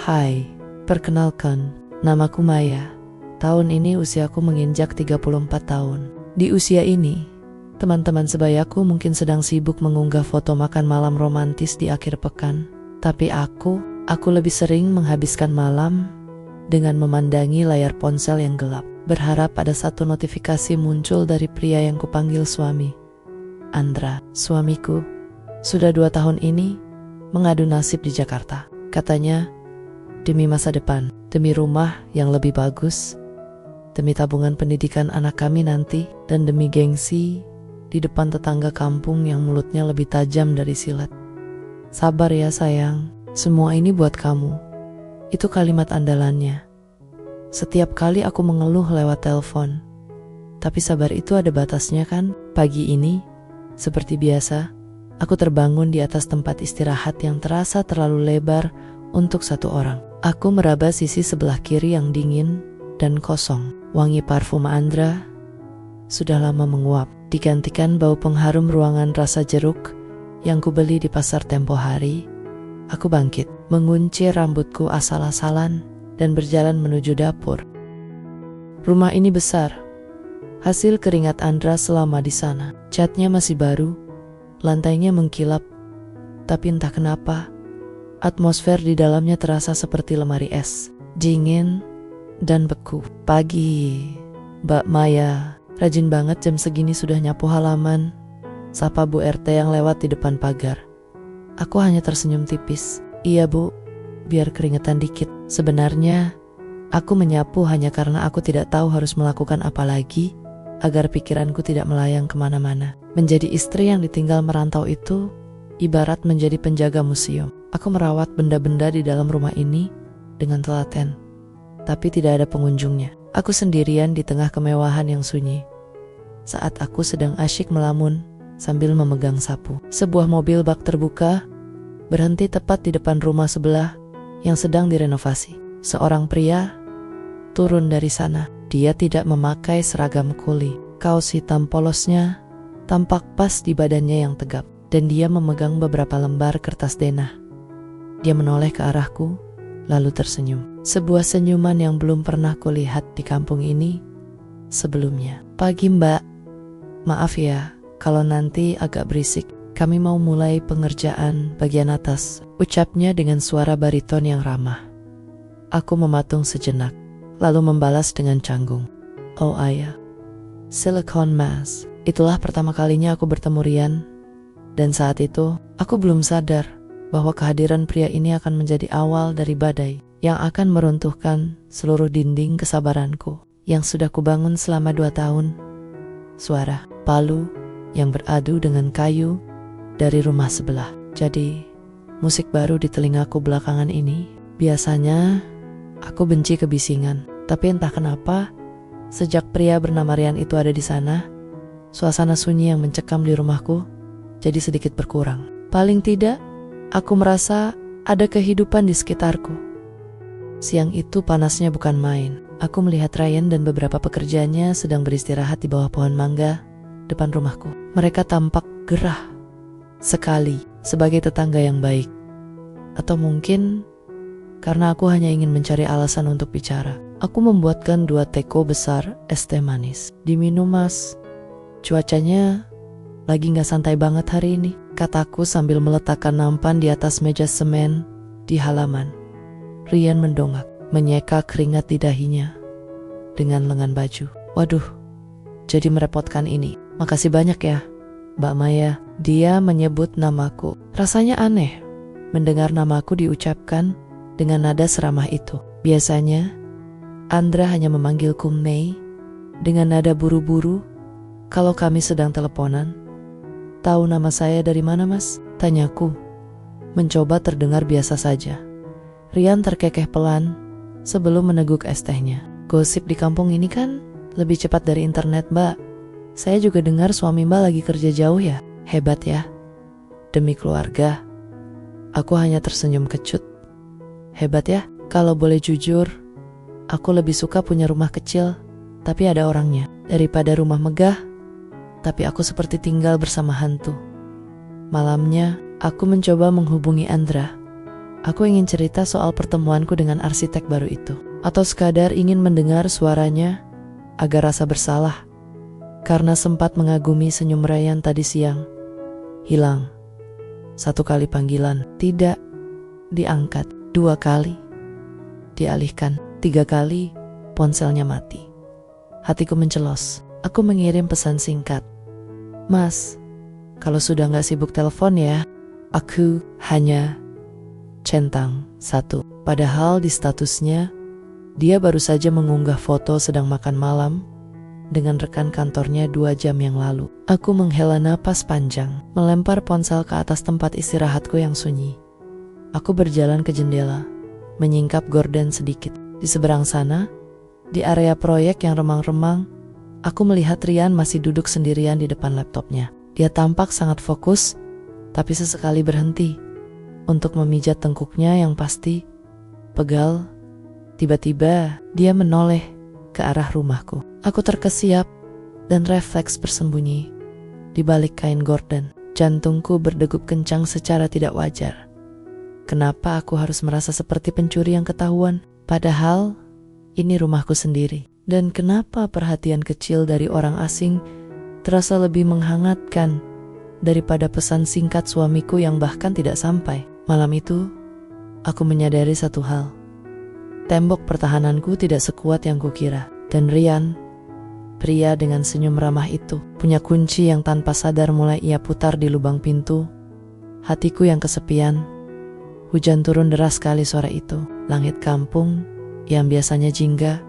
Hai, perkenalkan, namaku Maya. Tahun ini usiaku menginjak 34 tahun. Di usia ini, teman-teman sebayaku mungkin sedang sibuk mengunggah foto makan malam romantis di akhir pekan. Tapi aku lebih sering menghabiskan malam dengan memandangi layar ponsel yang gelap, berharap ada satu notifikasi muncul dari pria yang kupanggil suami. Andra, suamiku, sudah 2 tahun ini mengadu nasib di Jakarta. Katanya, demi masa depan, demi rumah yang lebih bagus, demi tabungan pendidikan anak kami nanti, dan demi gengsi di depan tetangga kampung yang mulutnya lebih tajam dari silet. Sabar ya sayang, semua ini buat kamu. Itu kalimat andalannya. Setiap kali aku mengeluh lewat telepon. Tapi sabar itu ada batasnya kan? Pagi ini, seperti biasa, aku terbangun di atas tempat istirahat yang terasa terlalu lebar untuk satu orang. Aku meraba sisi sebelah kiri yang dingin dan kosong. Wangi parfum Andra sudah lama menguap, digantikan bau pengharum ruangan rasa jeruk yang kubeli di pasar tempo hari. Aku bangkit, mengunci rambutku asal-asalan dan berjalan menuju dapur. Rumah ini besar, hasil keringat Andra selama di sana. Catnya masih baru, lantainya mengkilap, tapi entah kenapa atmosfer di dalamnya terasa seperti lemari es, dingin dan beku. Pagi, Mbak Maya, rajin banget jam segini sudah nyapu halaman, sapa Bu RT yang lewat di depan pagar. Aku hanya tersenyum tipis. Iya Bu, biar keringetan dikit. Sebenarnya, aku menyapu hanya karena aku tidak tahu harus melakukan apa lagi agar pikiranku tidak melayang kemana-mana. Menjadi istri yang ditinggal merantau itu ibarat menjadi penjaga museum. Aku merawat benda-benda di dalam rumah ini dengan telaten, tapi tidak ada pengunjungnya. Aku sendirian di tengah kemewahan yang sunyi. Saat aku sedang asyik melamun sambil memegang sapu, sebuah mobil bak terbuka berhenti tepat di depan rumah sebelah yang sedang direnovasi. Seorang pria turun dari sana. Dia tidak memakai seragam kuli. Kaos hitam polosnya tampak pas di badannya yang tegap, dan dia memegang beberapa lembar kertas denah. Dia menoleh ke arahku, lalu tersenyum. Sebuah senyuman yang belum pernah kulihat di kampung ini sebelumnya. Pagi Mbak, maaf ya kalau nanti agak berisik. Kami mau mulai pengerjaan bagian atas, ucapnya dengan suara bariton yang ramah. Aku mematung sejenak, lalu membalas dengan canggung. Oh ayah, silicone mask. Itulah pertama kalinya aku bertemu Rian, dan saat itu aku belum sadar bahwa kehadiran pria ini akan menjadi awal dari badai yang akan meruntuhkan seluruh dinding kesabaranku yang sudah kubangun selama 2 tahun. Suara palu yang beradu dengan kayu dari rumah sebelah. Jadi, musik baru di telingaku belakangan ini. Biasanya, aku benci kebisingan. Tapi entah kenapa, sejak pria bernama Rian itu ada di sana, suasana sunyi yang mencekam di rumahku jadi sedikit berkurang. Paling tidak, aku merasa ada kehidupan di sekitarku. Siang itu panasnya bukan main. Aku melihat Ryan dan beberapa pekerjanya sedang beristirahat di bawah pohon mangga depan rumahku. Mereka tampak gerah sekali sebagai tetangga yang baik. Atau mungkin karena aku hanya ingin mencari alasan untuk bicara. Aku membuatkan 2 teko besar es teh manis. Diminum Mas, cuacanya lagi gak santai banget hari ini, kataku sambil meletakkan nampan di atas meja semen di halaman. Rian mendongak, menyeka keringat di dahinya dengan lengan baju. Waduh, jadi merepotkan ini. Makasih banyak ya Mbak Maya. Dia menyebut namaku. Rasanya aneh mendengar namaku diucapkan dengan nada seramah itu. Biasanya Andra hanya memanggilku Mei dengan nada buru-buru kalau kami sedang teleponan. Tahu nama saya dari mana Mas? Tanyaku, mencoba terdengar biasa saja. Rian terkekeh pelan sebelum meneguk es tehnya. Gosip di kampung ini kan lebih cepat dari internet Mbak. Saya juga dengar suami Mbak lagi kerja jauh ya. Hebat ya. Demi keluarga. Aku hanya tersenyum kecut. Hebat ya. Kalau boleh jujur, aku lebih suka punya rumah kecil tapi ada orangnya, daripada rumah megah tapi aku seperti tinggal bersama hantu. Malamnya, aku mencoba menghubungi Andra, Aku ingin cerita soal pertemuanku dengan arsitek baru itu. Atau sekadar ingin mendengar suaranya agar rasa bersalah. Karena sempat mengagumi senyum Ryan tadi siang. Hilang. 1 kali panggilan, tidak diangkat. 2 kali dialihkan. 3 kali ponselnya mati. Hatiku mencelos. Aku mengirim pesan singkat. Mas, kalau sudah gak sibuk telepon ya, aku hanya centang 1. Padahal di statusnya, dia baru saja mengunggah foto sedang makan malam dengan rekan kantornya 2 jam yang lalu. Aku menghela napas panjang, melempar ponsel ke atas tempat istirahatku yang sunyi. Aku berjalan ke jendela, menyingkap gorden sedikit. Di seberang sana, di area proyek yang remang-remang, aku melihat Rian masih duduk sendirian di depan laptopnya. Dia tampak sangat fokus, tapi sesekali berhenti untuk memijat tengkuknya yang pasti pegal. Tiba-tiba, dia menoleh ke arah rumahku. Aku terkesiap dan refleks bersembunyi di balik kain gorden. Jantungku berdegup kencang secara tidak wajar. Kenapa aku harus merasa seperti pencuri yang ketahuan? Padahal ini rumahku sendiri. Dan kenapa perhatian kecil dari orang asing terasa lebih menghangatkan daripada pesan singkat suamiku yang bahkan tidak sampai? Malam itu, aku menyadari satu hal. Tembok pertahananku tidak sekuat yang kukira. Dan Rian, pria dengan senyum ramah itu, punya kunci yang tanpa sadar mulai ia putar di lubang pintu. Hatiku yang kesepian. Hujan turun deras sekali sore itu. Langit kampung yang biasanya jingga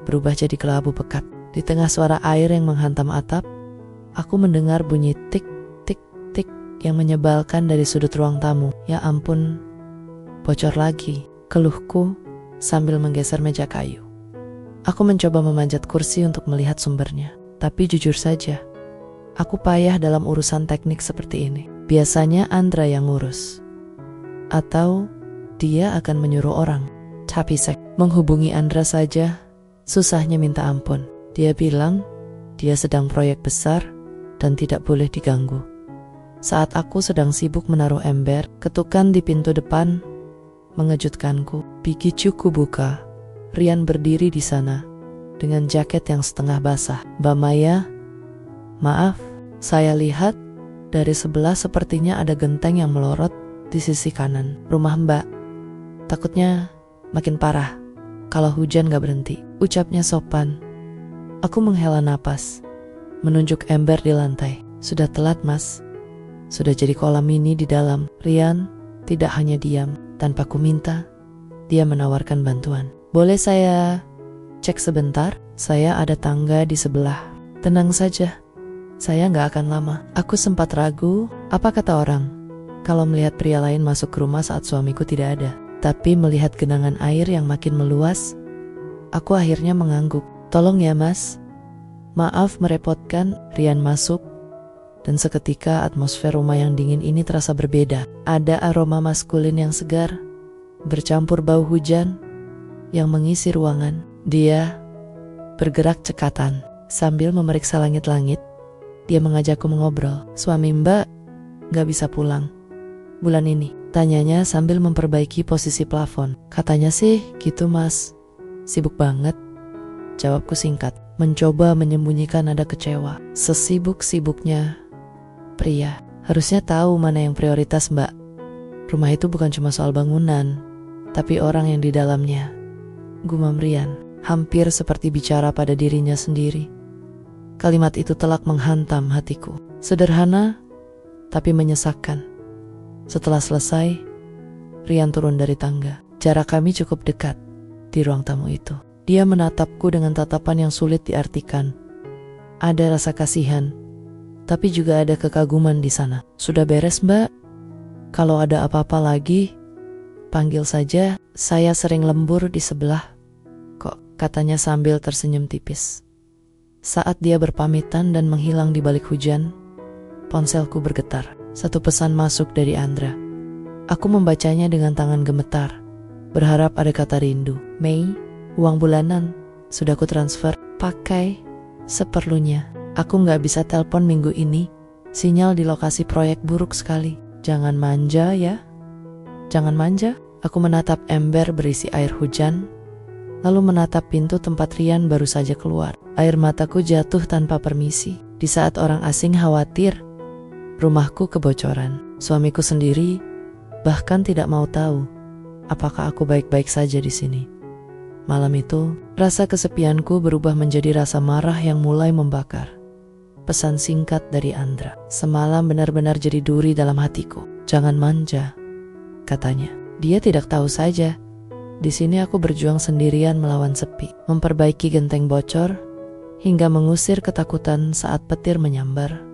berubah jadi kelabu pekat. Di tengah suara air yang menghantam atap, aku mendengar bunyi tik tik tik yang menyebalkan dari sudut ruang tamu. Ya ampun, bocor lagi, keluhku sambil menggeser meja kayu. Aku mencoba memanjat kursi untuk melihat sumbernya. Tapi jujur saja, aku payah dalam urusan teknik seperti ini. Biasanya Andra yang ngurus. Atau dia akan menyuruh orang. Tapi menghubungi Andra saja susahnya minta ampun. Dia bilang dia sedang proyek besar dan tidak boleh diganggu. Saat aku sedang sibuk menaruh ember, ketukan di pintu depan mengejutkanku. Begitu buka, Rian berdiri di sana dengan jaket yang setengah basah. Mbak Maya, maaf, saya lihat dari sebelah sepertinya ada genteng yang melorot di sisi kanan rumah Mbak. Takutnya makin parah kalau hujan gak berhenti, ucapnya sopan. Aku menghela napas, menunjuk ember di lantai. Sudah telat mas, sudah jadi kolam mini di dalam. Rian tidak hanya diam, tanpa ku minta, dia menawarkan bantuan. Boleh saya cek sebentar? Saya ada tangga di sebelah. Tenang saja, saya gak akan lama. Aku sempat ragu, apa kata orang kalau melihat pria lain masuk ke rumah saat suamiku tidak ada. Tapi melihat genangan air yang makin meluas, aku akhirnya mengangguk. Tolong ya mas, maaf merepotkan. Rian masuk, dan seketika atmosfer rumah yang dingin ini terasa berbeda. Ada aroma maskulin yang segar, bercampur bau hujan yang mengisi ruangan. Dia bergerak cekatan sambil memeriksa langit-langit. Dia mengajakku mengobrol. Suami mbak gak bisa pulang bulan ini, tanyanya sambil memperbaiki posisi plafon. Katanya sih gitu mas, sibuk banget. Jawabku singkat, mencoba menyembunyikan nada kecewa. Sesibuk-sibuknya pria harusnya tahu mana yang prioritas mbak. Rumah itu bukan cuma soal bangunan, tapi orang yang di dalamnya. Gumam Rian, hampir seperti bicara pada dirinya sendiri. Kalimat itu telak menghantam hatiku. Sederhana, tapi menyesakkan. Setelah selesai, Rian turun dari tangga. Jarak kami cukup dekat di ruang tamu itu. Dia menatapku dengan tatapan yang sulit diartikan. Ada rasa kasihan, tapi juga ada kekaguman di sana. Sudah beres mbak? Kalau ada apa-apa lagi, panggil saja. Saya sering lembur di sebelah kok, katanya sambil tersenyum tipis. Saat dia berpamitan dan menghilang di balik hujan, ponselku bergetar. Satu pesan masuk dari Andra. Aku membacanya dengan tangan gemetar, berharap ada kata rindu. Mei, uang bulanan sudah ku transfer, pakai seperlunya. Aku gak bisa telepon minggu ini, sinyal di lokasi proyek buruk sekali. Jangan manja ya, jangan manja. Aku menatap ember berisi air hujan, lalu menatap pintu tempat Rian baru saja keluar. Air mataku jatuh tanpa permisi. Di saat orang asing khawatir, rumahku kebocoran. Suamiku sendiri bahkan tidak mau tahu apakah aku baik-baik saja di sini. Malam itu, rasa kesepianku berubah menjadi rasa marah yang mulai membakar. Pesan singkat dari Andra. Semalam benar-benar jadi duri dalam hatiku. Jangan manja, katanya. Dia tidak tahu saja. Di sini aku berjuang sendirian melawan sepi, memperbaiki genteng bocor, hingga mengusir ketakutan saat petir menyambar.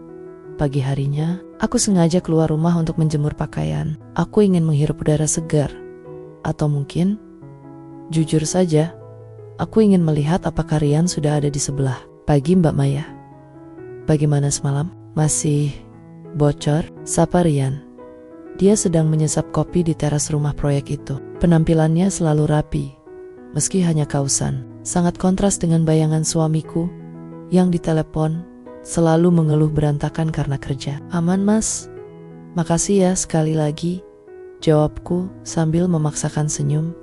Pagi harinya, aku sengaja keluar rumah untuk menjemur pakaian. Aku ingin menghirup udara segar. Atau mungkin, jujur saja, aku ingin melihat apakah Rian sudah ada di sebelah. Pagi Mbak Maya. Bagaimana semalam? Masih bocor? Sapa Rian. Dia sedang menyesap kopi di teras rumah proyek itu. Penampilannya selalu rapi, meski hanya kausan. Sangat kontras dengan bayangan suamiku yang ditelepon selalu mengeluh berantakan karena kerja. Aman mas, makasih ya sekali lagi, jawabku sambil memaksakan senyum.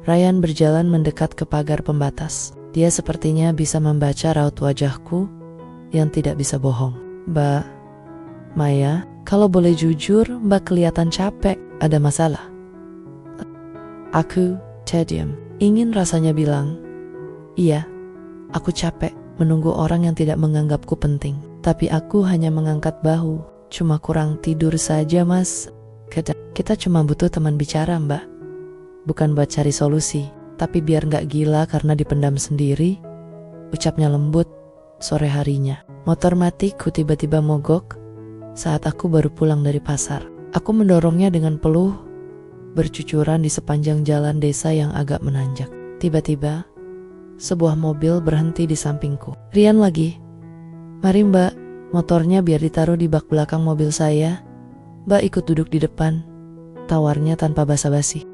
Ryan berjalan mendekat ke pagar pembatas. Dia sepertinya bisa membaca raut wajahku yang tidak bisa bohong. Mbak Maya, kalau boleh jujur, Mbak kelihatan capek. Ada masalah? Aku terdiam. Ingin rasanya bilang, iya, aku capek menunggu orang yang tidak menganggapku penting. Tapi aku hanya mengangkat bahu. Cuma kurang tidur saja mas. Kita cuma butuh teman bicara Mbak. Bukan buat cari solusi, tapi biar gak gila karena dipendam sendiri. Ucapnya lembut sore harinya. Motor matiku tiba-tiba mogok saat aku baru pulang dari pasar. Aku mendorongnya dengan peluh, bercucuran di sepanjang jalan desa yang agak menanjak. Tiba-tiba, sebuah mobil berhenti di sampingku. Rian lagi. Mari mbak, motornya biar ditaruh di bak belakang mobil saya. Mbak ikut duduk di depan, tawarnya tanpa basa-basi.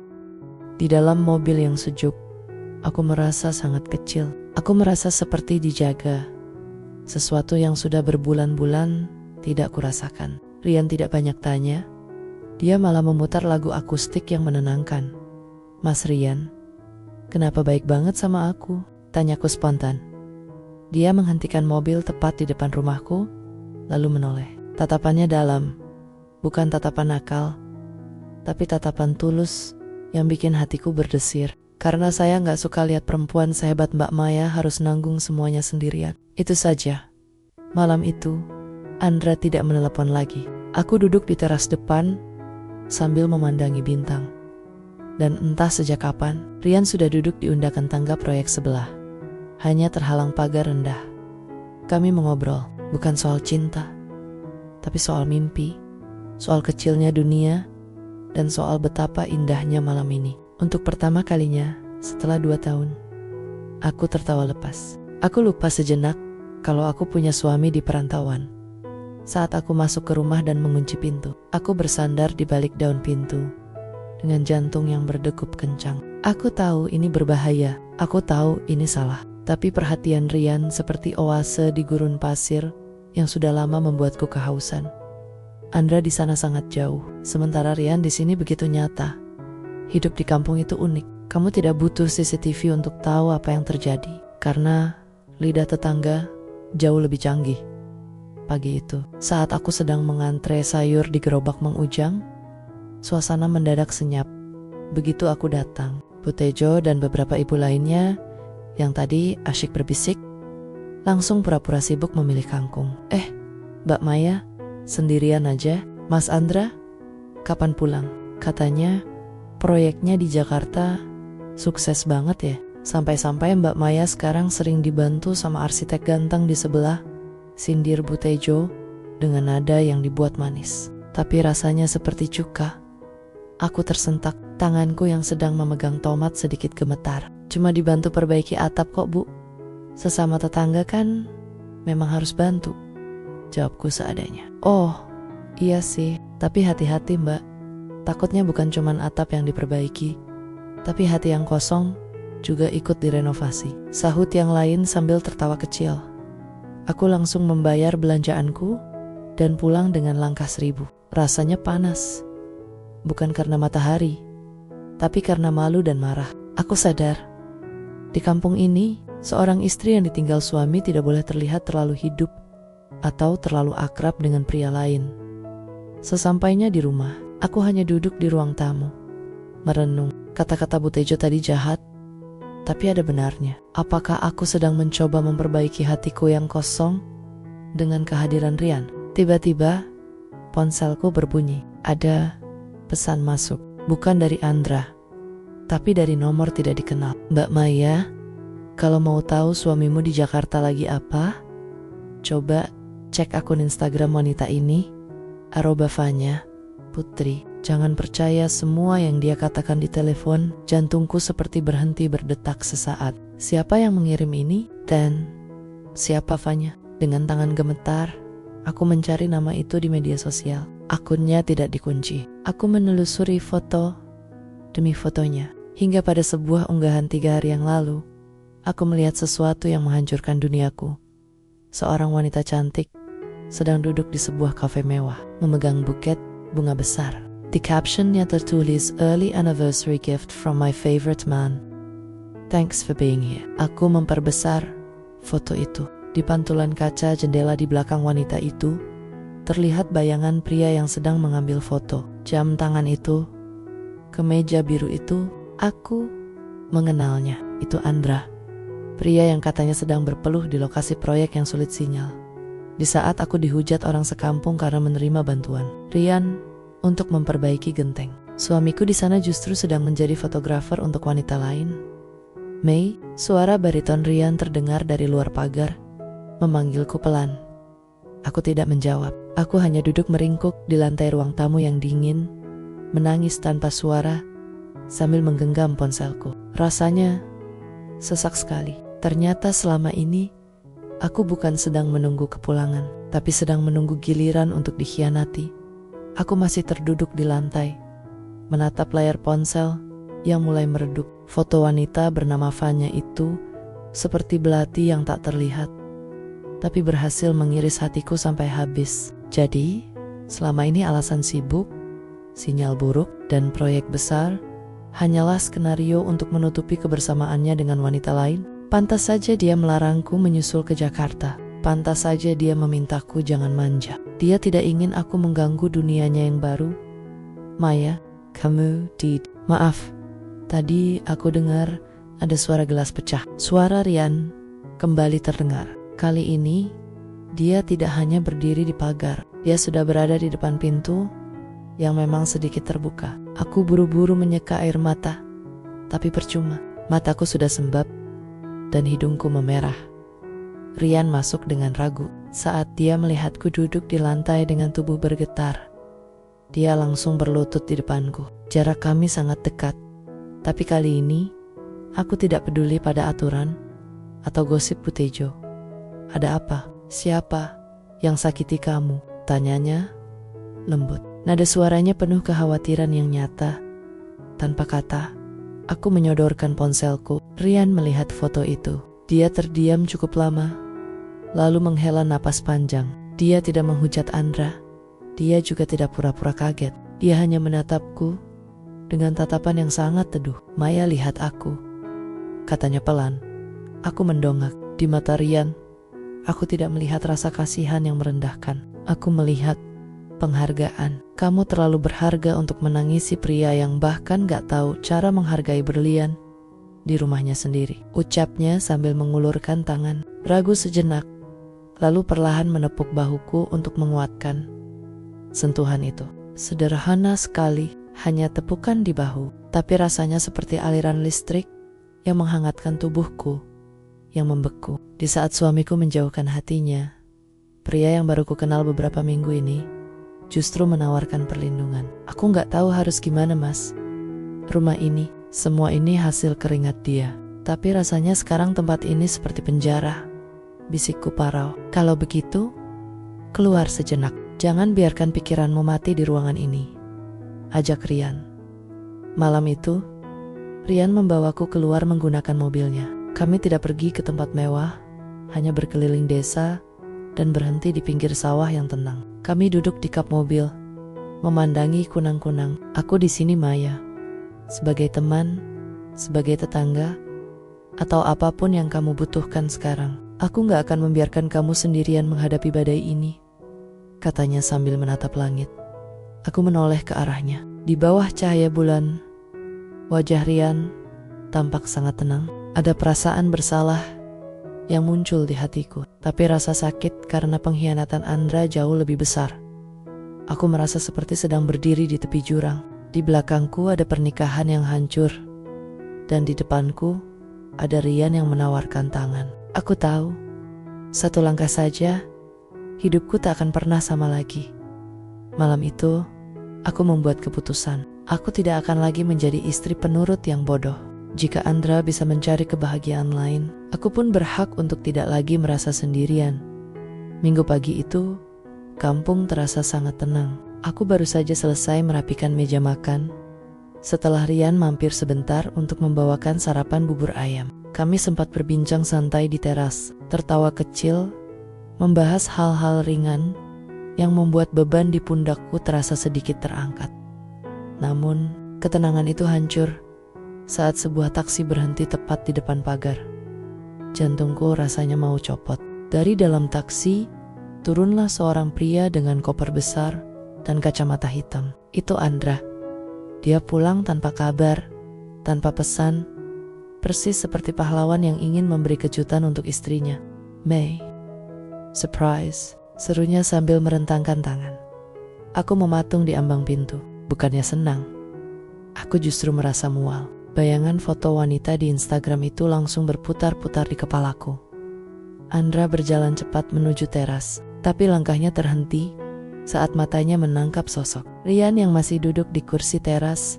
Di dalam mobil yang sejuk, aku merasa sangat kecil. Aku merasa seperti dijaga. Sesuatu yang sudah berbulan-bulan tidak kurasakan. Rian tidak banyak tanya. Dia malah memutar lagu akustik yang menenangkan. Mas Rian, kenapa baik banget sama aku? Tanyaku spontan. Dia menghentikan mobil tepat di depan rumahku, lalu menoleh. Tatapannya dalam, bukan tatapan nakal, tapi tatapan tulus yang bikin hatiku berdesir. Karena saya gak suka lihat perempuan sehebat Mbak Maya harus nanggung semuanya sendirian. Itu saja. Malam itu, Andra tidak menelepon lagi. Aku duduk di teras depan sambil memandangi bintang. Dan entah sejak kapan, Rian sudah duduk di undakan tangga proyek sebelah. Hanya terhalang pagar rendah. Kami mengobrol, bukan soal cinta, tapi soal mimpi, soal kecilnya dunia, dan soal betapa indahnya malam ini. Untuk pertama kalinya setelah 2 tahun, aku tertawa lepas. Aku lupa sejenak kalau aku punya suami di perantauan. Saat aku masuk ke rumah dan mengunci pintu, aku bersandar di balik daun pintu dengan jantung yang berdegup kencang. Aku tahu ini berbahaya, aku tahu ini salah. Tapi perhatian Rian seperti oase di gurun pasir yang sudah lama membuatku kehausan. Andra di sana sangat jauh, sementara Rian di sini begitu nyata. Hidup di kampung itu unik. Kamu tidak butuh CCTV untuk tahu apa yang terjadi, karena lidah tetangga jauh lebih canggih. Pagi itu, saat aku sedang mengantre sayur di gerobak Mang Ujang, suasana mendadak senyap. Begitu aku datang, Bu Tejo dan beberapa ibu lainnya yang tadi asyik berbisik, langsung pura-pura sibuk memilih kangkung. Mbak Maya, sendirian aja? Mas Andra, kapan pulang? Katanya, proyeknya di Jakarta sukses banget ya. Sampai-sampai Mbak Maya sekarang sering dibantu sama arsitek ganteng di sebelah, sindir Bu Tejo dengan nada yang dibuat manis. Tapi rasanya seperti cuka. Aku tersentak, tanganku yang sedang memegang tomat sedikit gemetar. Cuma dibantu perbaiki atap kok Bu. Sesama tetangga kan memang harus bantu, jawabku seadanya. Oh, iya sih, tapi hati-hati Mbak. Takutnya bukan cuman atap yang diperbaiki, tapi hati yang kosong juga ikut direnovasi, sahut yang lain sambil tertawa kecil. Aku langsung membayar belanjaanku dan pulang dengan langkah 1000. Rasanya panas, bukan karena matahari, tapi karena malu dan marah. Aku sadar, di kampung ini, seorang istri yang ditinggal suami tidak boleh terlihat terlalu hidup atau terlalu akrab dengan pria lain. Sesampainya di rumah, aku hanya duduk di ruang tamu, merenung. Kata-kata Bu Tejo tadi jahat, tapi ada benarnya. Apakah aku sedang mencoba memperbaiki hatiku yang kosong dengan kehadiran Rian? Tiba-tiba, ponselku berbunyi. Ada pesan masuk, bukan dari Andra, tapi dari nomor tidak dikenal. Mbak Maya, kalau mau tahu suamimu di Jakarta lagi apa, coba cek akun Instagram wanita ini, @Vanya Putri. Jangan percaya semua yang dia katakan di telepon. Jantungku seperti berhenti berdetak sesaat. Siapa yang mengirim ini? Dan siapa Vanya? Dengan tangan gemetar, aku mencari nama itu di media sosial. Akunnya tidak dikunci. Aku menelusuri foto demi fotonya. Hingga pada sebuah unggahan 3 hari yang lalu, aku melihat sesuatu yang menghancurkan duniaku. Seorang wanita cantik sedang duduk di sebuah kafe mewah, memegang buket bunga besar. Di captionnya tertulis, "Early anniversary gift from my favorite man. Thanks for being here." Aku memperbesar foto itu. Di pantulan kaca jendela di belakang wanita itu, terlihat bayangan pria yang sedang mengambil foto. Jam tangan itu, kemeja biru itu, aku mengenalnya. Itu Andra, pria yang katanya sedang berpeluh di lokasi proyek yang sulit sinyal. Di saat aku dihujat orang sekampung karena menerima bantuan Rian untuk memperbaiki genteng, suamiku di sana justru sedang menjadi fotografer untuk wanita lain. Mei, suara bariton Rian terdengar dari luar pagar, memanggilku pelan. Aku tidak menjawab. Aku hanya duduk meringkuk di lantai ruang tamu yang dingin, menangis tanpa suara, sambil menggenggam ponselku. Rasanya sesak sekali. Ternyata selama ini, aku bukan sedang menunggu kepulangan, tapi sedang menunggu giliran untuk dikhianati. Aku masih terduduk di lantai, menatap layar ponsel yang mulai meredup. Foto wanita bernama Vanya itu seperti belati yang tak terlihat, tapi berhasil mengiris hatiku sampai habis. Jadi, selama ini alasan sibuk, sinyal buruk, dan proyek besar hanyalah skenario untuk menutupi kebersamaannya dengan wanita lain. Pantas saja dia melarangku menyusul ke Jakarta. Pantas saja dia memintaku jangan manja. Dia tidak ingin aku mengganggu dunianya yang baru. Maya, kamu Maaf, tadi aku dengar ada suara gelas pecah. Suara Rian kembali terdengar. Kali ini, dia tidak hanya berdiri di pagar. Dia sudah berada di depan pintu yang memang sedikit terbuka. Aku buru-buru menyeka air mata, tapi percuma. Mataku sudah sembab dan hidungku memerah. Rian masuk dengan ragu. Saat dia melihatku duduk di lantai dengan tubuh bergetar, dia langsung berlutut di depanku. Jarak kami sangat dekat, tapi kali ini aku tidak peduli pada aturan atau gosip Bu Tejo. Ada apa? Siapa yang sakiti kamu? Tanyanya lembut. Nada suaranya penuh kekhawatiran yang nyata. Tanpa kata, aku menyodorkan ponselku. Rian melihat foto itu. Dia terdiam cukup lama, lalu menghela napas panjang. Dia tidak menghujat Andra. Dia juga tidak pura-pura kaget. Dia hanya menatapku dengan tatapan yang sangat teduh. "Maya, lihat aku," katanya pelan. Aku mendongak. Di mata Rian, aku tidak melihat rasa kasihan yang merendahkan. Aku melihat penghargaan. "Kamu terlalu berharga untuk menangisi pria yang bahkan gak tahu cara menghargai berlian di rumahnya sendiri," ucapnya sambil mengulurkan tangan. Ragu sejenak, lalu perlahan menepuk bahuku untuk menguatkan sentuhan itu. Sederhana sekali, hanya tepukan di bahu, tapi rasanya seperti aliran listrik yang menghangatkan tubuhku yang membeku. Di saat suamiku menjauhkan hatinya, pria yang baru ku kenal beberapa minggu ini justru menawarkan perlindungan. Aku gak tahu harus gimana, Mas. Rumah ini, semua ini hasil keringat dia. Tapi rasanya sekarang tempat ini seperti penjara, bisikku parau. Kalau begitu, keluar sejenak. Jangan biarkan pikiranmu mati di ruangan ini, ajak Rian. Malam itu, Rian membawaku keluar menggunakan mobilnya. Kami tidak pergi ke tempat mewah, hanya berkeliling desa dan berhenti di pinggir sawah yang tenang. Kami duduk di kap mobil, memandangi kunang-kunang. "Aku di sini, Maya," sebagai teman, sebagai tetangga, atau apapun yang kamu butuhkan sekarang. Aku gak akan membiarkan kamu sendirian menghadapi badai ini, katanya sambil menatap langit. Aku menoleh ke arahnya. Di bawah cahaya bulan, wajah Rian tampak sangat tenang. Ada perasaan bersalah yang muncul di hatiku, tapi rasa sakit karena pengkhianatan Andra jauh lebih besar. Aku merasa seperti sedang berdiri di tepi jurang. Di belakangku ada pernikahan yang hancur, dan di depanku ada Rian yang menawarkan tangan. Aku tahu, satu langkah saja, hidupku tak akan pernah sama lagi. Malam itu, aku membuat keputusan. Aku tidak akan lagi menjadi istri penurut yang bodoh. Jika Andra bisa mencari kebahagiaan lain, aku pun berhak untuk tidak lagi merasa sendirian. Minggu pagi itu, kampung terasa sangat tenang. Aku baru saja selesai merapikan meja makan, setelah Rian mampir sebentar untuk membawakan sarapan bubur ayam. Kami sempat berbincang santai di teras, tertawa kecil, membahas hal-hal ringan yang membuat beban di pundakku terasa sedikit terangkat. Namun, ketenangan itu hancur saat sebuah taksi berhenti tepat di depan pagar. Jantungku rasanya mau copot. Dari dalam taksi, turunlah seorang pria dengan koper besar dan kacamata hitam. Itu Andra. Dia pulang tanpa kabar, tanpa pesan, persis seperti pahlawan yang ingin memberi kejutan untuk istrinya. May. Surprise, serunya sambil merentangkan tangan. Aku mematung di ambang pintu. Bukannya senang, aku justru merasa mual. Bayangan foto wanita di Instagram itu langsung berputar-putar di kepalaku. Andra berjalan cepat menuju teras, tapi langkahnya terhenti saat matanya menangkap sosok Rian yang masih duduk di kursi teras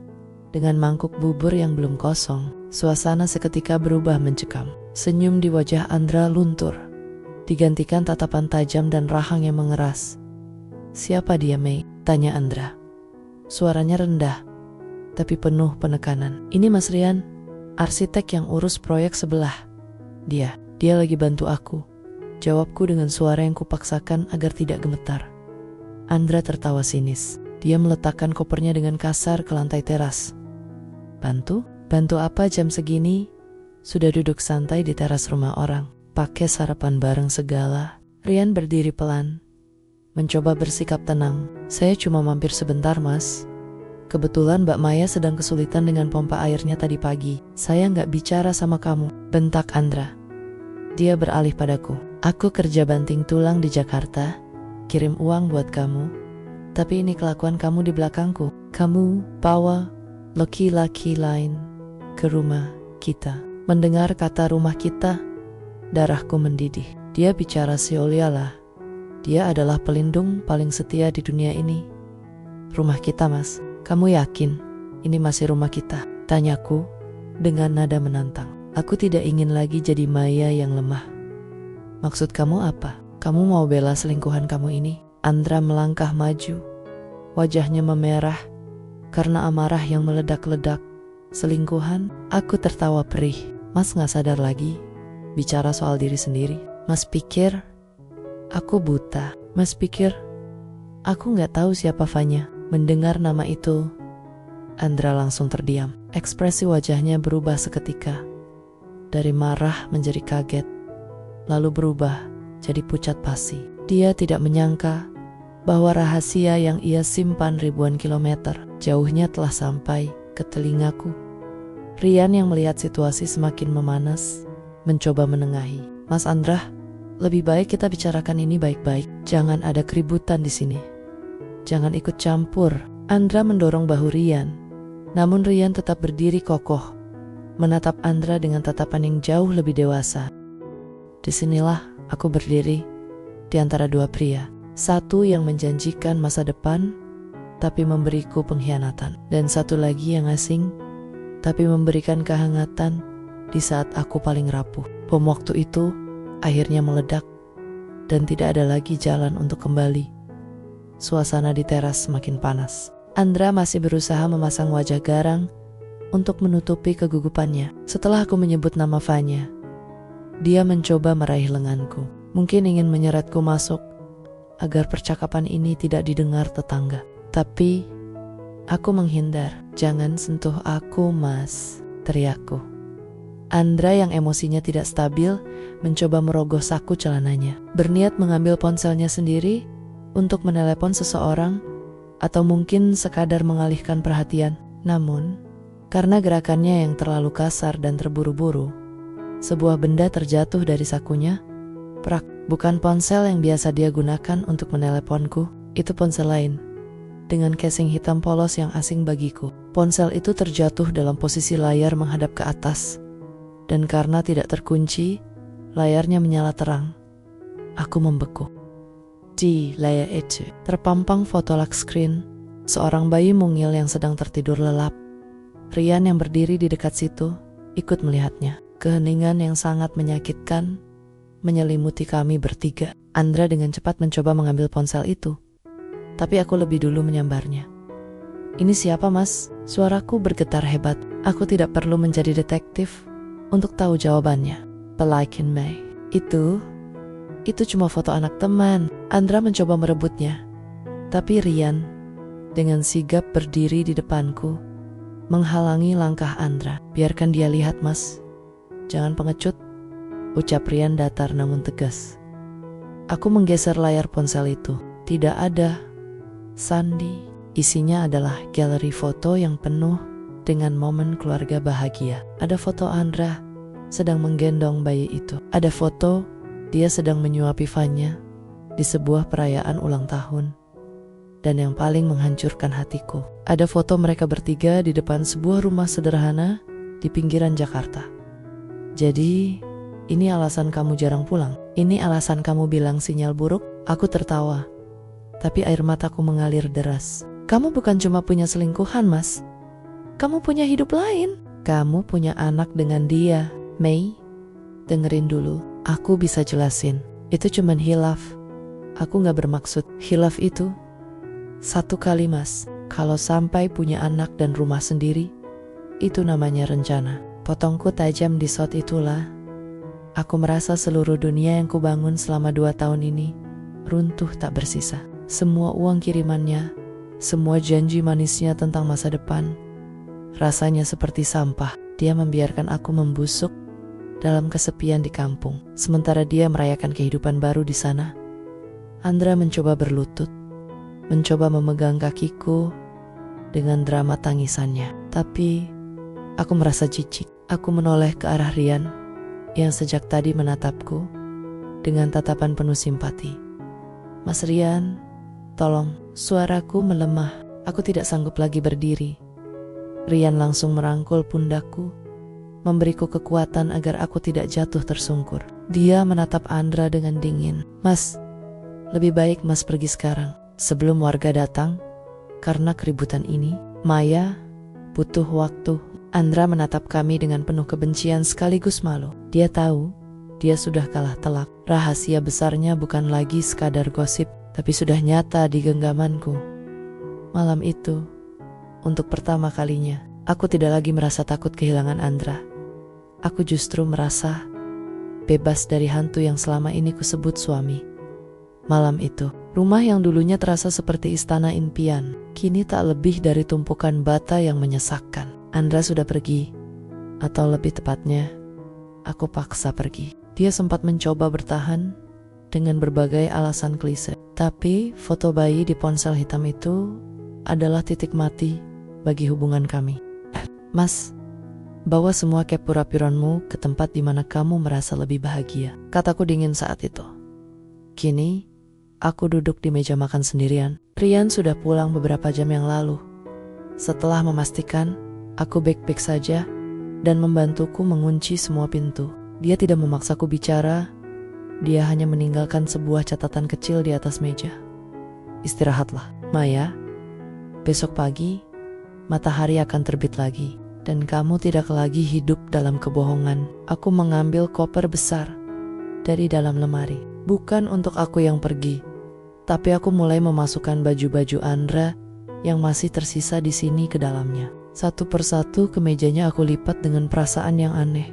dengan mangkuk bubur yang belum kosong. Suasana seketika berubah mencekam. Senyum di wajah Andra luntur, digantikan tatapan tajam dan rahang yang mengeras. "Siapa dia, May?" tanya Andra. Suaranya rendah, tapi penuh penekanan. "Ini Mas Rian, arsitek yang urus proyek sebelah. Dia lagi bantu aku," jawabku dengan suara yang kupaksakan agar tidak gemetar. Andra tertawa sinis. Dia meletakkan kopernya dengan kasar ke lantai teras. "Bantu? Bantu apa jam segini?" Sudah duduk santai di teras rumah orang, pakai sarapan bareng segala. Rian berdiri pelan, mencoba bersikap tenang. "Saya cuma mampir sebentar, Mas. Kebetulan Mbak Maya sedang kesulitan dengan pompa airnya tadi pagi. Saya nggak bicara sama kamu," bentak Andra. Dia beralih padaku. "Aku kerja banting tulang di Jakarta, kirim uang buat kamu. Tapi ini kelakuan kamu di belakangku. Kamu bawa laki-laki lain ke rumah kita." Mendengar kata rumah kita, darahku mendidih. Dia bicara si Olia lah. Dia adalah pelindung paling setia di dunia ini. "Rumah kita, Mas. Kamu yakin ini masih rumah kita?" tanyaku dengan nada menantang. Aku tidak ingin lagi jadi Maya yang lemah. "Maksud kamu apa? Kamu mau bela selingkuhan kamu ini?" Andra melangkah maju. Wajahnya memerah karena amarah yang meledak-ledak. "Selingkuhan?" Aku tertawa perih. "Mas gak sadar lagi bicara soal diri sendiri? Mas pikir aku buta? Mas pikir aku gak tahu siapa Vanya?" Mendengar nama itu, Andra langsung terdiam. Ekspresi wajahnya berubah seketika. Dari marah menjadi kaget, lalu berubah jadi pucat pasi. Dia tidak menyangka bahwa rahasia yang ia simpan ribuan kilometer jauhnya telah sampai ke telingaku. Rian yang melihat situasi semakin memanas, mencoba menengahi. "Mas Andra, lebih baik kita bicarakan ini baik-baik. Jangan ada keributan di sini. Jangan ikut campur." Andra mendorong bahu Rian, namun Rian tetap berdiri kokoh, menatap Andra dengan tatapan yang jauh lebih dewasa. Disinilah aku berdiri di antara dua pria. Satu yang menjanjikan masa depan, tapi memberiku pengkhianatan. Dan satu lagi yang asing, tapi memberikan kehangatan di saat aku paling rapuh. Bom waktu itu akhirnya meledak, dan tidak ada lagi jalan untuk kembali. Suasana di teras semakin panas. Andra masih berusaha memasang wajah garang untuk menutupi kegugupannya. Setelah aku menyebut nama Vanya, dia mencoba meraih lenganku. Mungkin ingin menyeretku masuk agar percakapan ini tidak didengar tetangga. Tapi aku menghindar. "Jangan sentuh aku, Mas," teriakku. Andra yang emosinya tidak stabil mencoba merogoh saku celananya. Berniat mengambil ponselnya sendiri untuk menelepon seseorang atau mungkin sekadar mengalihkan perhatian. Namun, karena gerakannya yang terlalu kasar dan terburu-buru, sebuah benda terjatuh dari sakunya. Prak, bukan ponsel yang biasa dia gunakan untuk meneleponku. Itu ponsel lain, dengan casing hitam polos yang asing bagiku. Ponsel itu terjatuh dalam posisi layar menghadap ke atas. Dan karena tidak terkunci, layarnya menyala terang. Aku membeku. Di layar itu terpampang foto lock screen seorang bayi mungil yang sedang tertidur lelap. Rian yang berdiri di dekat situ ikut melihatnya. Keheningan yang sangat menyakitkan menyelimuti kami bertiga. Andra dengan cepat mencoba mengambil ponsel itu, tapi aku lebih dulu menyambarnya. "Ini siapa, Mas?" Suaraku bergetar hebat. Aku tidak perlu menjadi detektif untuk tahu jawabannya. "Pelaikin Mei. Itu cuma foto anak teman." Andra mencoba merebutnya, tapi Rian dengan sigap berdiri di depanku, menghalangi langkah Andra. "Biarkan dia lihat, Mas. Jangan pengecut," ucap Rian datar namun tegas. Aku menggeser layar ponsel itu. Tidak ada sandi. Isinya adalah galeri foto yang penuh dengan momen keluarga bahagia. Ada foto Andra sedang menggendong bayi itu. Ada foto dia sedang menyuapi Vanya di sebuah perayaan ulang tahun. Dan yang paling menghancurkan hatiku, ada foto mereka bertiga di depan sebuah rumah sederhana di pinggiran Jakarta. "Jadi, ini alasan kamu jarang pulang? Ini alasan kamu bilang sinyal buruk?" Aku tertawa, tapi air mataku mengalir deras. "Kamu bukan cuma punya selingkuhan, Mas. Kamu punya hidup lain. Kamu punya anak dengan dia, Mei. Dengerin dulu, aku bisa jelasin. Itu cuman hilaf. Aku gak bermaksud hilaf itu. Satu kali, Mas, kalau sampai punya anak dan rumah sendiri, itu namanya rencana." Potongku tajam di shot itulah. Aku merasa seluruh dunia yang kubangun selama 2 tahun ini runtuh tak bersisa. Semua uang kirimannya, semua janji manisnya tentang masa depan, rasanya seperti sampah. Dia membiarkan aku membusuk dalam kesepian di kampung, sementara dia merayakan kehidupan baru di sana. Andra mencoba berlutut, mencoba memegang kakiku dengan drama tangisannya. Tapi aku merasa jijik. Aku menoleh ke arah Rian yang sejak tadi menatapku dengan tatapan penuh simpati. "Mas Rian, tolong." Suaraku melemah. Aku tidak sanggup lagi berdiri. Rian langsung merangkul pundakku, memberiku kekuatan agar aku tidak jatuh tersungkur. Dia menatap Andra dengan dingin. "Mas, lebih baik Mas pergi sekarang, sebelum warga datang, karena keributan ini. Maya butuh waktu." Andra menatap kami dengan penuh kebencian sekaligus malu. Dia tahu dia sudah kalah telak. Rahasia besarnya bukan lagi sekadar gosip, tapi sudah nyata di genggamanku. Malam itu, untuk pertama kalinya, aku tidak lagi merasa takut kehilangan Andra. Aku justru merasa bebas dari hantu yang selama ini kusebut suami. Malam itu, rumah yang dulunya terasa seperti istana impian, kini tak lebih dari tumpukan bata yang menyesakkan. Andra sudah pergi, atau lebih tepatnya, aku paksa pergi. Dia sempat mencoba bertahan dengan berbagai alasan klise. Tapi foto bayi di ponsel hitam itu adalah titik mati bagi hubungan kami. "Mas, bawa semua kepura-puranmu ke tempat di mana kamu merasa lebih bahagia," kataku dingin saat itu. Kini, aku duduk di meja makan sendirian. Rian sudah pulang beberapa jam yang lalu. Setelah memastikan aku baik-baik saja dan membantuku mengunci semua pintu, dia tidak memaksaku bicara. Dia hanya meninggalkan sebuah catatan kecil di atas meja. "Istirahatlah, Maya. Besok pagi, matahari akan terbit lagi, dan kamu tidak lagi hidup dalam kebohongan." Aku mengambil koper besar dari dalam lemari. Bukan untuk aku yang pergi, tapi aku mulai memasukkan baju-baju Andra yang masih tersisa di sini ke dalamnya. Satu persatu kemejanya aku lipat dengan perasaan yang aneh.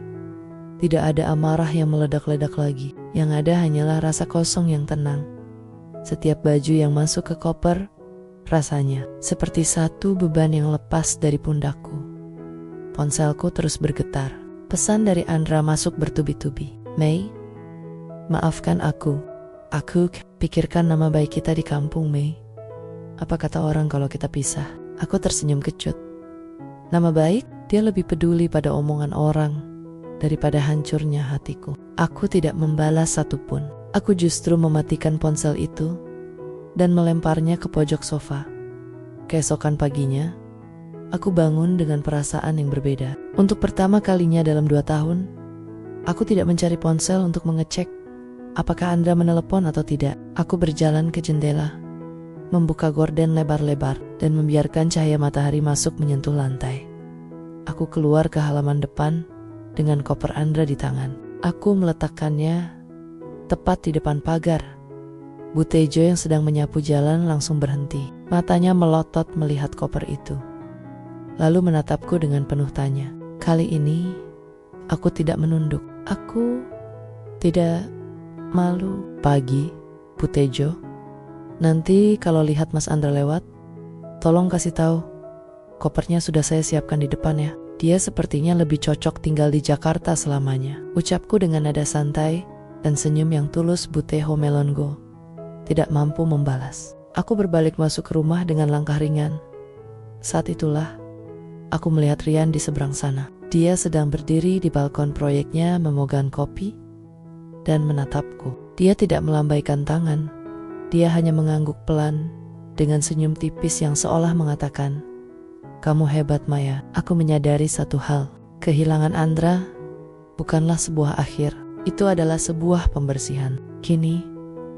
Tidak ada amarah yang meledak-ledak lagi. Yang ada hanyalah rasa kosong yang tenang. Setiap baju yang masuk ke koper Rasanya seperti satu beban yang lepas dari pundakku. Ponselku terus bergetar. Pesan dari Andra masuk bertubi-tubi. Mei, maafkan aku. Aku pikirkan nama baik kita di kampung, Mei. Apa kata orang kalau kita pisah? Aku tersenyum kecut. Nama baik? Dia lebih peduli pada omongan orang daripada hancurnya hatiku. Aku tidak membalas satupun. Aku justru mematikan ponsel itu dan melemparnya ke pojok sofa. Keesokan paginya, aku bangun dengan perasaan yang berbeda. Untuk pertama kalinya dalam 2 tahun, aku tidak mencari ponsel untuk mengecek apakah Andra menelepon atau tidak. Aku berjalan ke jendela, membuka gorden lebar-lebar dan membiarkan cahaya matahari masuk menyentuh lantai. Aku keluar ke halaman depan dengan koper Andra di tangan. Aku meletakkannya tepat di depan pagar. Bu Tejo yang sedang menyapu jalan langsung berhenti. Matanya melotot melihat koper itu. Lalu menatapku dengan penuh tanya. Kali ini, aku tidak menunduk. Aku tidak malu. Pagi, Bu Tejo. Nanti kalau lihat Mas Andra lewat, tolong kasih tahu. Kopernya sudah saya siapkan di depan ya. Dia sepertinya lebih cocok tinggal di Jakarta selamanya. Ucapku dengan nada santai dan senyum yang tulus. Bu Tejo Melongo tidak mampu membalas. Aku berbalik masuk ke rumah dengan langkah ringan. Saat itulah, aku melihat Rian di seberang sana. Dia sedang berdiri di balkon proyeknya memegang kopi dan menatapku. Dia tidak melambaikan tangan. Dia hanya mengangguk pelan dengan senyum tipis yang seolah mengatakan, "Kamu hebat, Maya." Aku menyadari satu hal. Kehilangan Andra bukanlah sebuah akhir. Itu adalah sebuah pembersihan. Kini,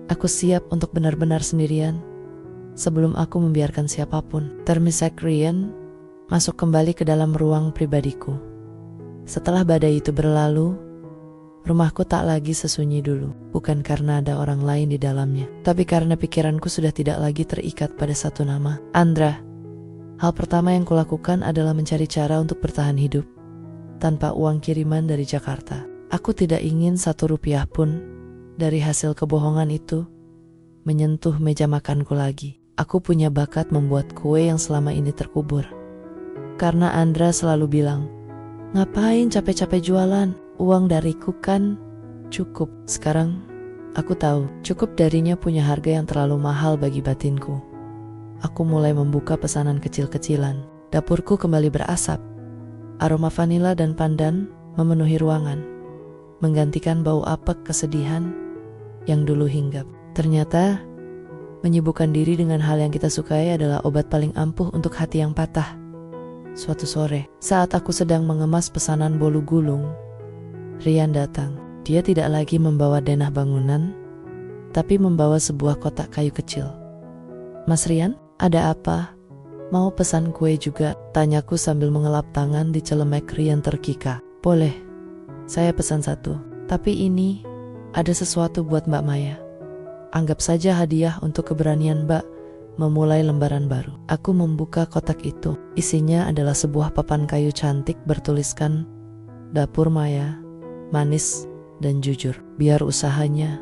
aku siap untuk benar-benar sendirian sebelum aku membiarkan siapapun. Termisak Rian masuk kembali ke dalam ruang pribadiku. Setelah badai itu berlalu, rumahku tak lagi sesunyi dulu. Bukan karena ada orang lain di dalamnya, tapi karena pikiranku sudah tidak lagi terikat pada satu nama, Andra. Hal pertama yang kulakukan adalah mencari cara untuk bertahan hidup tanpa uang kiriman dari Jakarta. Aku tidak ingin 1 rupiah pun dari hasil kebohongan itu menyentuh meja makanku lagi. Aku punya bakat membuat kue yang selama ini terkubur. Karena Andra selalu bilang, "Ngapain capek-capek jualan? Uang dariku kan cukup." Sekarang aku tahu, cukup darinya punya harga yang terlalu mahal bagi batinku. Aku mulai membuka pesanan kecil-kecilan. Dapurku kembali berasap. Aroma vanila dan pandan memenuhi ruangan, menggantikan bau apek kesedihan yang dulu hinggap. Ternyata, menyibukkan diri dengan hal yang kita sukai adalah obat paling ampuh untuk hati yang patah. Suatu sore, saat aku sedang mengemas pesanan bolu gulung, Rian datang. Dia tidak lagi membawa denah bangunan, tapi membawa sebuah kotak kayu kecil. "Mas Rian, ada apa? Mau pesan kue juga?" tanyaku sambil mengelap tangan di celemek Rian terkikah. "Boleh, saya pesan 1. Tapi ini ada sesuatu buat Mbak Maya. Anggap saja hadiah untuk keberanian Mbak memulai lembaran baru." Aku membuka kotak itu. Isinya adalah sebuah papan kayu cantik bertuliskan, "Dapur Maya, manis dan jujur. Biar usahanya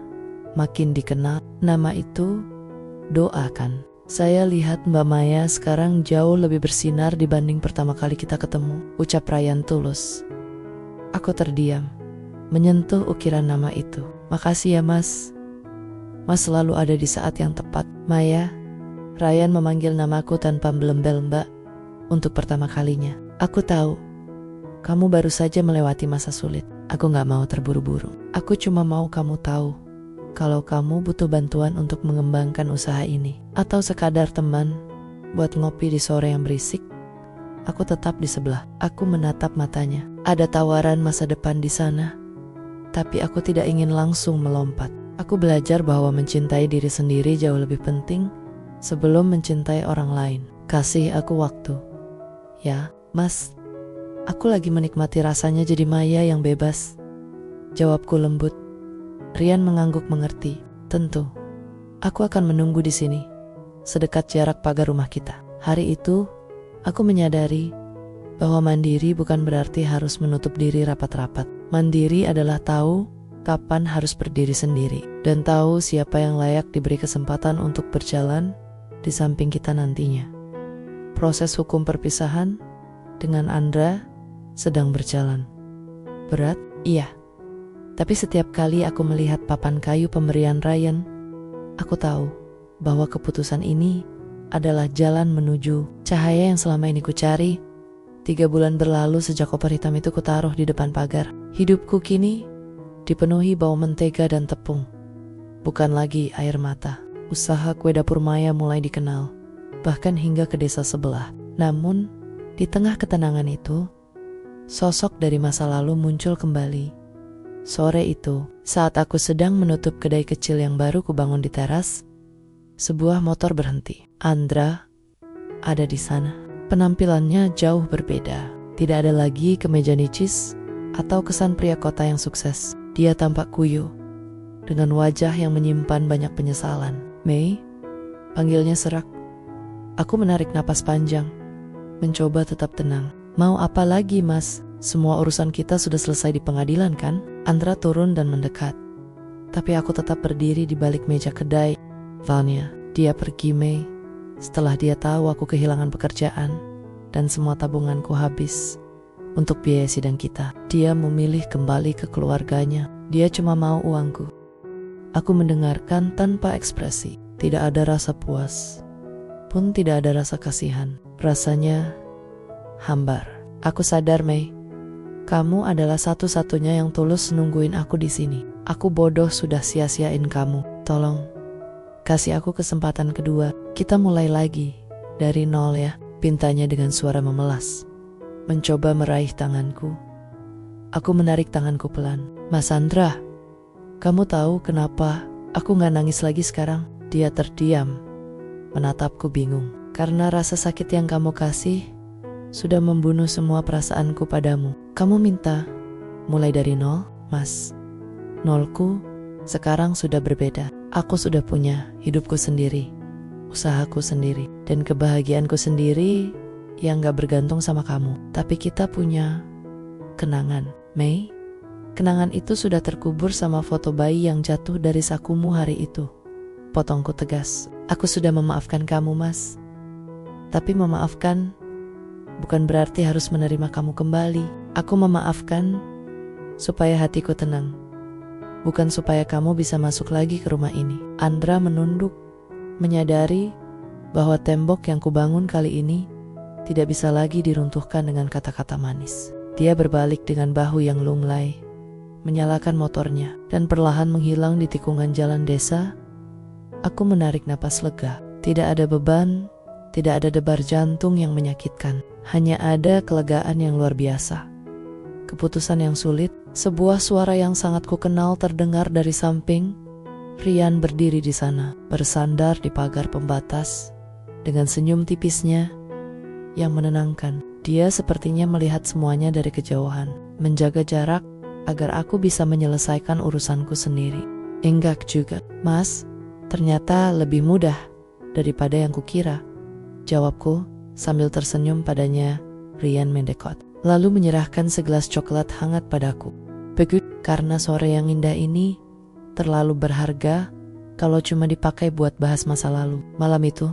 makin dikenal." Nama itu doakan. Saya lihat Mbak Maya sekarang jauh lebih bersinar dibanding pertama kali kita ketemu, ucap Rian tulus. Aku terdiam, menyentuh ukiran nama itu. "Makasih ya Mas. Mas selalu ada di saat yang tepat." "Maya." Rian memanggil namaku tanpa belembel Mbak untuk pertama kalinya. "Aku tahu, kamu baru saja melewati masa sulit. Aku gak mau terburu-buru. Aku cuma mau kamu tahu kalau kamu butuh bantuan untuk mengembangkan usaha ini, atau sekadar teman buat ngopi di sore yang berisik, aku tetap di sebelah." Aku menatap matanya. Ada tawaran masa depan di sana, tapi aku tidak ingin langsung melompat. Aku belajar bahwa mencintai diri sendiri jauh lebih penting sebelum mencintai orang lain. "Kasih aku waktu." "Ya, Mas. Aku lagi menikmati rasanya jadi Maya yang bebas," jawabku lembut. Rian mengangguk mengerti. "Tentu. Aku akan menunggu di sini, sedekat jarak pagar rumah kita." Hari itu, aku menyadari bahwa mandiri bukan berarti harus menutup diri rapat-rapat. Mandiri adalah tahu kapan harus berdiri sendiri, dan tahu siapa yang layak diberi kesempatan untuk berjalan di samping kita nantinya. Proses hukum perpisahan dengan Andra sedang berjalan. Berat? Iya. Tapi setiap kali aku melihat papan kayu pemberian Ryan, aku tahu bahwa keputusan ini adalah jalan menuju cahaya yang selama ini ku cari. 3 bulan berlalu sejak koper hitam itu kutaruh di depan pagar. Hidupku kini dipenuhi bau mentega dan tepung, bukan lagi air mata. Usaha kue dapur Maya mulai dikenal, bahkan hingga ke desa sebelah. Namun, di tengah ketenangan itu, sosok dari masa lalu muncul kembali. Sore itu, saat aku sedang menutup kedai kecil yang baru kubangun di teras, sebuah motor berhenti. Andra ada di sana. Penampilannya jauh berbeda. Tidak ada lagi kemeja nicis atau kesan pria kota yang sukses. Dia tampak kuyuh, dengan wajah yang menyimpan banyak penyesalan. Mei, panggilnya serak. Aku menarik napas panjang, mencoba tetap tenang. Mau apa lagi, Mas? Semua urusan kita sudah selesai di pengadilan, kan? Andra turun dan mendekat. Tapi aku tetap berdiri di balik meja kedai. Vanya, dia pergi, Mei. Setelah dia tahu aku kehilangan pekerjaan dan semua tabunganku habis untuk biaya sidang kita. Dia memilih kembali ke keluarganya. Dia cuma mau uangku. Aku mendengarkan tanpa ekspresi. Tidak ada rasa puas, pun tidak ada rasa kasihan. Rasanya hambar. Aku sadar, Mei. Kamu adalah satu-satunya yang tulus nungguin aku di sini. Aku bodoh sudah sia-siain kamu. Tolong, kasih aku kesempatan kedua. Kita mulai lagi dari nol ya, pintanya dengan suara memelas. Mencoba meraih tanganku. Aku menarik tanganku pelan. Mas Andra, kamu tahu kenapa aku gak nangis lagi sekarang? Dia terdiam, menatapku bingung. Karena rasa sakit yang kamu kasih sudah membunuh semua perasaanku padamu. Kamu minta mulai dari nol, Mas. Nolku sekarang sudah berbeda. Aku sudah punya hidupku sendiri, usahaku sendiri, dan kebahagiaanku sendiri yang gak bergantung sama kamu. Tapi kita punya kenangan, Mei. Kenangan itu sudah terkubur sama foto bayi yang jatuh dari sakumu hari itu. Potongku tegas. Aku sudah memaafkan kamu, Mas. Tapi memaafkan bukan berarti harus menerima kamu kembali. Aku memaafkan supaya hatiku tenang, bukan supaya kamu bisa masuk lagi ke rumah ini. Andra menunduk, menyadari bahwa tembok yang kubangun kali ini tidak bisa lagi diruntuhkan dengan kata-kata manis. Dia berbalik dengan bahu yang lunglai, menyalakan motornya, dan perlahan menghilang di tikungan jalan desa. Aku menarik napas lega. Tidak ada beban, tidak ada debar jantung yang menyakitkan. Hanya ada kelegaan yang luar biasa. Keputusan yang sulit. Sebuah suara yang sangat kukenal terdengar dari samping. Rian berdiri di sana, bersandar di pagar pembatas, dengan senyum tipisnya yang menenangkan. Dia sepertinya melihat semuanya dari kejauhan, menjaga jarak agar aku bisa menyelesaikan urusanku sendiri. Enggak juga, Mas. Ternyata lebih mudah daripada yang kukira, jawabku sambil tersenyum padanya. Rian mendekot, lalu menyerahkan segelas coklat hangat padaku. Begitu, karena sore yang indah ini terlalu berharga kalau cuma dipakai buat bahas masa lalu. Malam itu,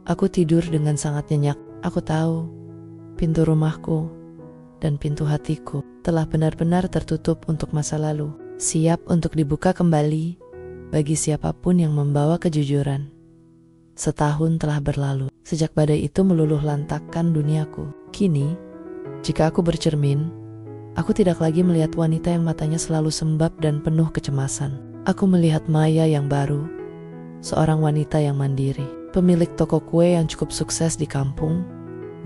aku tidur dengan sangat nyenyak. Aku tahu pintu rumahku dan pintu hatiku telah benar-benar tertutup untuk masa lalu, siap untuk dibuka kembali bagi siapapun yang membawa kejujuran. Setahun telah berlalu sejak badai itu meluluh lantakkan duniaku. Kini, jika aku bercermin, aku tidak lagi melihat wanita yang matanya selalu sembab dan penuh kecemasan. Aku melihat Maya yang baru, seorang wanita yang mandiri, pemilik toko kue yang cukup sukses di kampung,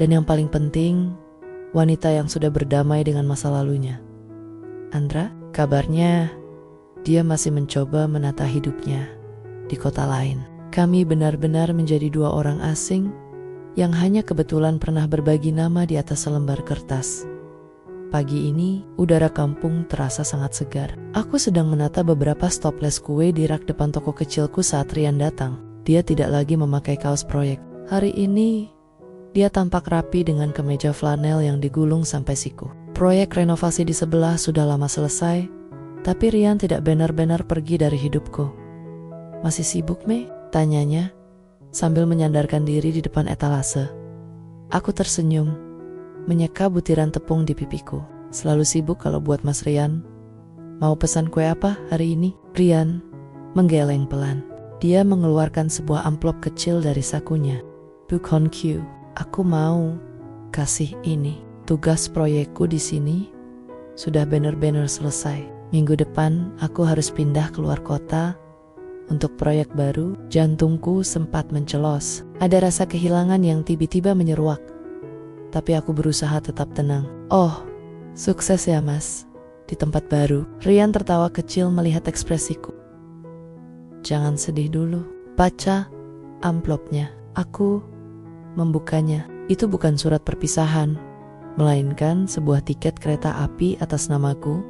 dan yang paling penting, wanita yang sudah berdamai dengan masa lalunya. Andra, kabarnya dia masih mencoba menata hidupnya di kota lain. Kami benar-benar menjadi dua orang asing yang hanya kebetulan pernah berbagi nama di atas selembar kertas. Pagi ini, udara kampung terasa sangat segar. Aku sedang menata beberapa stoples kue di rak depan toko kecilku saat Rian datang. Dia tidak lagi memakai kaos proyek. Hari ini, dia tampak rapi dengan kemeja flanel yang digulung sampai siku. Proyek renovasi di sebelah sudah lama selesai, tapi Rian tidak benar-benar pergi dari hidupku. Masih sibuk, Mei? Tanyanya, sambil menyandarkan diri di depan etalase. Aku tersenyum, menyeka butiran tepung di pipiku. Selalu sibuk kalau buat Mas Rian. Mau pesan kue apa hari ini? Rian menggeleng pelan. Dia mengeluarkan sebuah amplop kecil dari sakunya. Bukan Q, aku mau kasih ini. Tugas proyekku di sini sudah benar-benar selesai. Minggu depan aku harus pindah keluar kota untuk proyek baru. Jantungku sempat mencelos. Ada rasa kehilangan yang tiba-tiba menyeruak. Tapi aku berusaha tetap tenang. Oh, sukses ya Mas, di tempat baru. Rian tertawa kecil melihat ekspresiku. Jangan sedih dulu. Baca amplopnya. Aku membukanya. Itu bukan surat perpisahan, melainkan sebuah tiket kereta api atas namaku,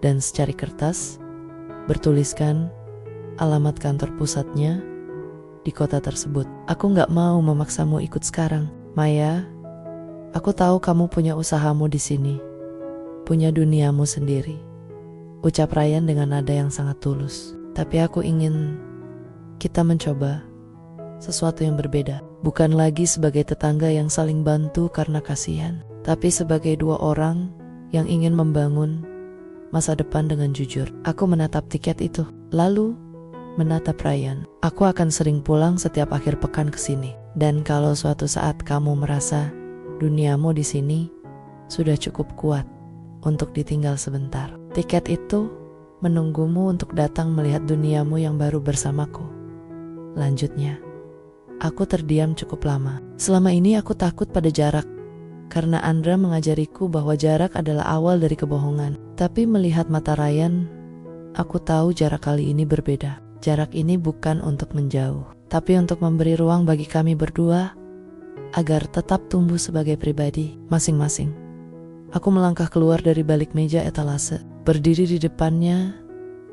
dan secari kertas bertuliskan alamat kantor pusatnya di kota tersebut. Aku gak mau memaksamu ikut sekarang, Maya. Aku tahu kamu punya usahamu di sini, punya duniamu sendiri, ucap Ryan dengan nada yang sangat tulus. Tapi aku ingin kita mencoba sesuatu yang berbeda. Bukan lagi sebagai tetangga yang saling bantu karena kasihan, tapi sebagai dua orang yang ingin membangun masa depan dengan jujur. Aku menatap tiket itu, lalu menatap Ryan. Aku akan sering pulang setiap akhir pekan ke sini. Dan kalau suatu saat kamu merasa duniamu di sini sudah cukup kuat untuk ditinggal sebentar, tiket itu menunggumu untuk datang melihat duniamu yang baru bersamaku. Lanjutnya, aku terdiam cukup lama. Selama ini aku takut pada jarak, karena Andra mengajariku bahwa jarak adalah awal dari kebohongan. Tapi melihat mata Ryan, aku tahu jarak kali ini berbeda. Jarak ini bukan untuk menjauh, tapi untuk memberi ruang bagi kami berdua agar tetap tumbuh sebagai pribadi masing-masing. Aku melangkah keluar dari balik meja etalase, berdiri di depannya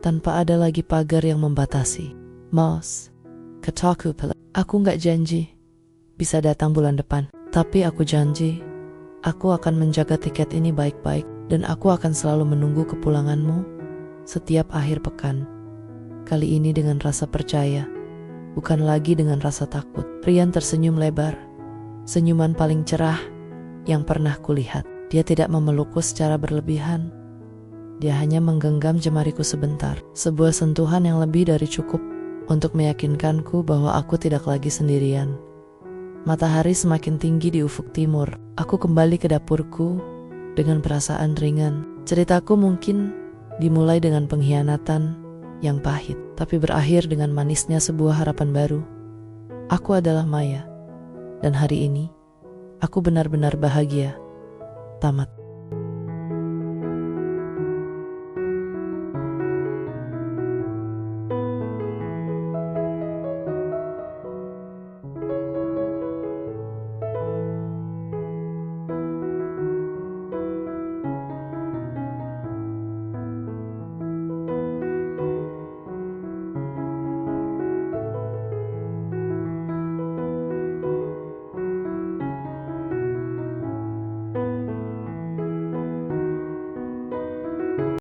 tanpa ada lagi pagar yang membatasi. Mas, kataku pelan. Aku gak janji bisa datang bulan depan, tapi aku janji aku akan menjaga tiket ini baik-baik, dan aku akan selalu menunggu kepulanganmu setiap akhir pekan. Kali ini dengan rasa percaya, bukan lagi dengan rasa takut. Rian tersenyum lebar, senyuman paling cerah yang pernah kulihat. Dia tidak memelukku secara berlebihan. Dia hanya menggenggam jemariku sebentar, sebuah sentuhan yang lebih dari cukup untuk meyakinkanku bahwa aku tidak lagi sendirian. Matahari semakin tinggi di ufuk timur. Aku kembali ke dapurku dengan perasaan ringan. Ceritaku mungkin dimulai dengan pengkhianatan yang pahit, tapi berakhir dengan manisnya sebuah harapan baru. Aku adalah Maya, dan hari ini aku benar-benar bahagia. Tamat.